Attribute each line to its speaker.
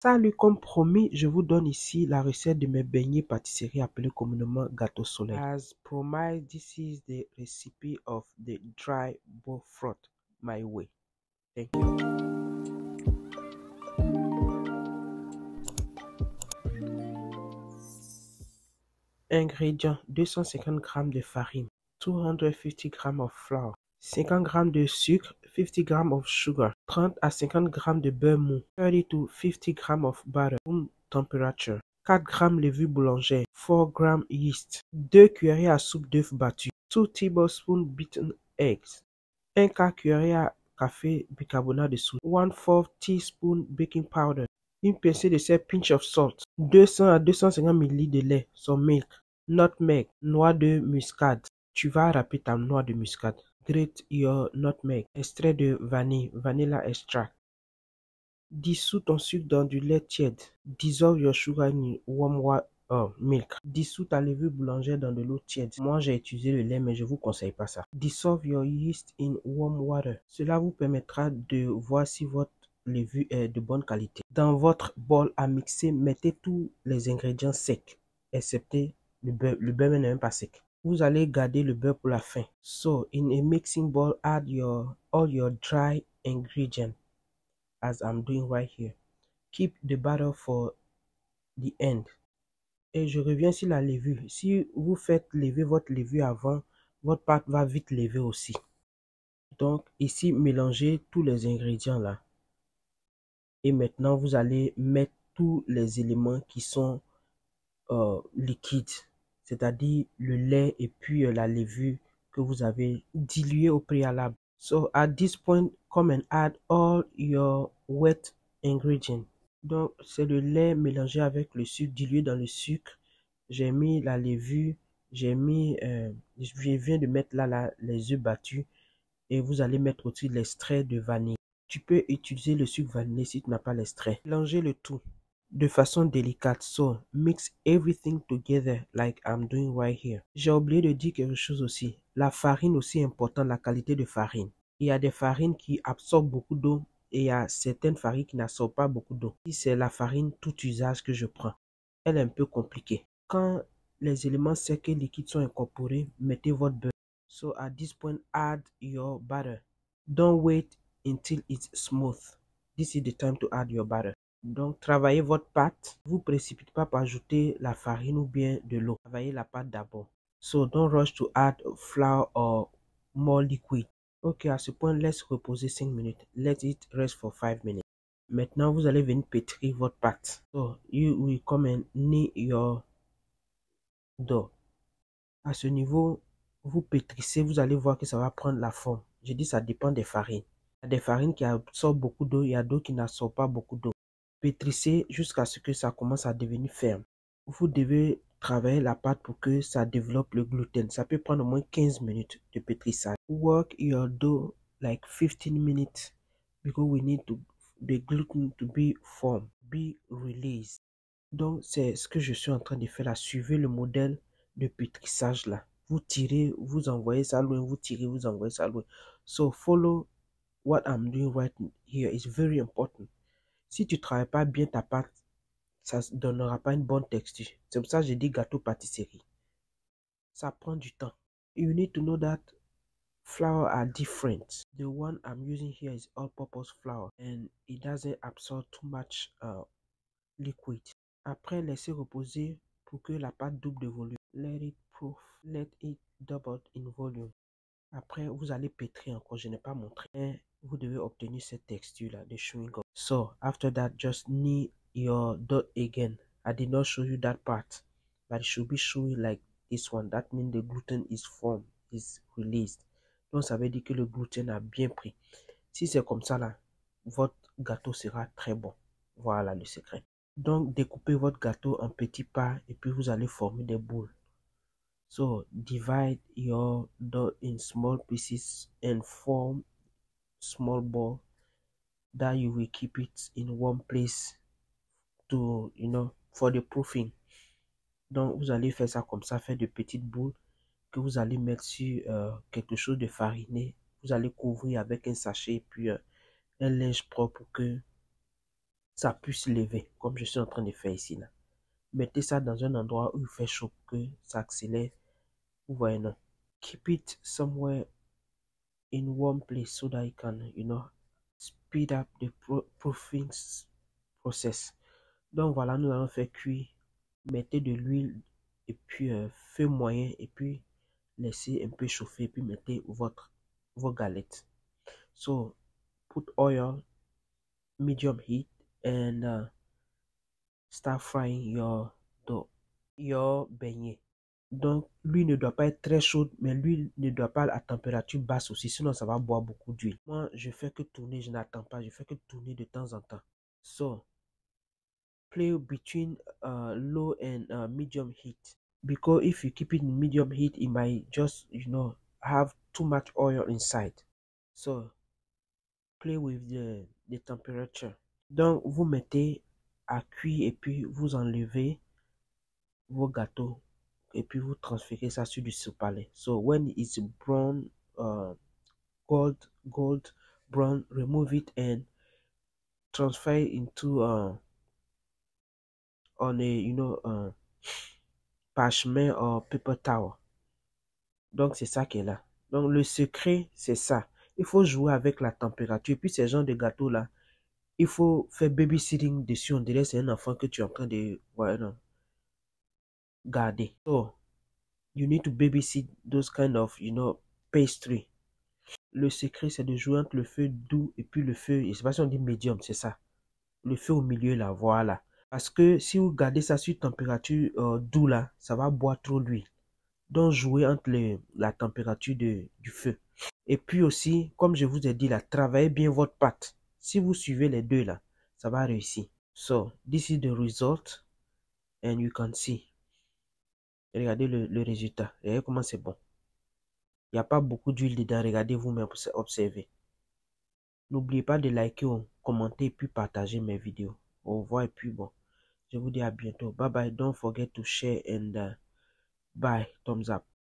Speaker 1: Salut, comme promis, je vous donne ici la recette de mes beignets pâtisserie appelés communément gâteau soleil. As promised, this is the recipe of the dry bullfrog my way. Thank you. Ingrédients: 250 g de farine, 250 g of flour, 50 g de sucre, 50 g of sugar, 30 à 50 g de beurre mou, 30 to 50 g of butter, room temperature, 4 g levure boulangère, 4 g yeast, 2 cuillerées à soupe d'œufs battus, 2 tablespoons beaten eggs, 1 quart cuillerée à café bicarbonate de soude, 1/4 teaspoon baking powder, une pincée de sel, pinch of salt, 200 à 250 ml de lait, some milk, nutmeg, noix de muscade. Tu vas râper ta noix de muscade. Grate your nutmeg. Extrait de vanille, vanilla extract. Dissous ton sucre dans du lait tiède. Dissolve your sugar in warm milk. Dissous ta levure boulangère dans de l'eau tiède. Moi, j'ai utilisé le lait, mais je vous conseille pas ça. Dissolve your yeast in warm water. Cela vous permettra de voir si votre levure est de bonne qualité. Dans votre bol à mixer, mettez tous les ingrédients secs, excepté le beurre. Le beurre n'est même pas sec. Vous allez garder le beurre pour la fin. So, in a mixing bowl, add all your dry ingredients, as I'm doing right here. Keep the butter for the end. Et je reviens sur la levure. Si vous faites lever votre levure avant, votre pâte va vite lever aussi. Donc ici, mélangez tous les ingrédients là. Et maintenant, vous allez mettre tous les éléments qui sont liquides, c'est-à-dire le lait et puis la levure que vous avez dilué au préalable. So at this point, come and add all your wet ingredients. Donc c'est le lait mélangé avec le sucre, dilué dans le sucre. J'ai mis la levure, je viens de mettre là les œufs battus et vous allez mettre aussi l'extrait de vanille. Tu peux utiliser le sucre vanillé si tu n'as pas l'extrait. Mélangez le tout de façon délicate. So, mix everything together like I'm doing right here. J'ai oublié de dire quelque chose aussi. La farine aussi est importante, la qualité de farine. Il y a des farines qui absorbent beaucoup d'eau et il y a certaines farines qui n'absorbent pas beaucoup d'eau. Si c'est la farine tout usage que je prends, elle est un peu compliquée. Quand les éléments secs et liquides sont incorporés, mettez votre beurre. So at this point, add your butter. Don't wait until it's smooth. This is the time to add your butter. Donc, travaillez votre pâte. Vous ne précipitez pas pour ajouter la farine ou bien de l'eau. Travaillez la pâte d'abord. So, don't rush to add flour or more liquid. Ok, à ce point, laisse reposer 5 minutes. Let it rest for 5 minutes. Maintenant, vous allez venir pétrir votre pâte. So, you will come and knead your dough. À ce niveau, vous pétrissez, vous allez voir que ça va prendre la forme. Je dis ça dépend des farines. Il y a des farines qui absorbent beaucoup d'eau, il y a d'autres qui n'absorbent pas beaucoup d'eau. Pétrissez jusqu'à ce que ça commence à devenir ferme. Vous devez travailler la pâte pour que ça développe le gluten. Ça peut prendre au moins 15 minutes de pétrissage. Work your dough like 15 minutes because we need the gluten to be formed, be released. Donc, c'est ce que je suis en train de faire là. Suivez le modèle de pétrissage là. Vous tirez, vous envoyez ça loin, vous tirez, vous envoyez ça loin. So, follow what I'm doing right here. It's very important. Si tu ne travailles pas bien ta pâte, ça ne donnera pas une bonne texture. C'est pour ça que j'ai dit gâteau pâtisserie. Ça prend du temps. You need to know that flour are different. The one I'm using here is all-purpose flour and it doesn't absorb too much liquid. Après, laissez reposer pour que la pâte double de volume. Let it proof. Let it double in volume. Après, vous allez pétrir encore. Je n'ai pas montré. Et vous devez obtenir cette texture-là de chewing gum. So, after that, just knead your dough again. I did not show you that part. But it should be showing like this one. That means the gluten is formed, is released. Donc, ça veut dire que le gluten a bien pris. Si c'est comme ça, là, votre gâteau sera très bon. Voilà le secret. Donc, découpez votre gâteau en petits pas et puis vous allez former des boules. So, divide your dough in small pieces and form small ball that you will keep it in one place to, for the proofing. Donc, vous allez faire ça comme ça, faire de petites boules que vous allez mettre sur quelque chose de fariné. Vous allez couvrir avec un sachet et puis un linge propre pour que ça puisse lever, comme je suis en train de faire ici là. Mettez ça dans un endroit où il fait chaud, que ça accélère. Vous voyez, non? Keep it somewhere in warm place so that it can, speed up the proofing process. Donc voilà, nous allons faire cuire. Mettez de l'huile et puis feu moyen et puis laissez un peu chauffer et puis mettez vos galettes. So put oil, medium heat and start frying your beignet. Donc l'huile ne doit pas être très chaude, mais l'huile ne doit pas être à température basse aussi, sinon ça va boire beaucoup d'huile. Moi, je fais que tourner, je n'attends pas, je fais que tourner de temps en temps. So play between low and medium heat, because if you keep it in medium heat it might just have too much oil inside. So play with the temperature. Donc vous mettez à cuire et puis vous enlevez vos gâteaux et puis vous transférez ça sur du sous-palais. So when it's brown, gold brown, remove it and transfer it into on a parchment or paper towel. Donc c'est ça qui est là. Donc le secret c'est ça. Il faut jouer avec la température. Et puis ces genres de gâteaux là, il faut faire babysitting dessus. On dirait c'est un enfant que tu es en train de garder. So you need to babysit those kind of pastry. Le secret c'est de jouer entre le feu doux et puis le feu, je sais pas si on dit médium, c'est ça. Le feu au milieu là, voilà. Parce que si vous gardez ça sur température doux là, ça va boire trop d'huile. Donc jouez entre la température du feu. Et puis aussi, comme je vous ai dit là, travaillez bien votre pâte. Si vous suivez les deux là, ça va réussir. So, this is the result and you can see. Regardez le résultat. Regardez comment c'est bon. Il n'y a pas beaucoup d'huile dedans. Regardez vous-même pour observer. N'oubliez pas de liker, commenter et puis partager mes vidéos. Au revoir et puis bon. Je vous dis à bientôt. Bye bye. Don't forget to share and bye. Thumbs up.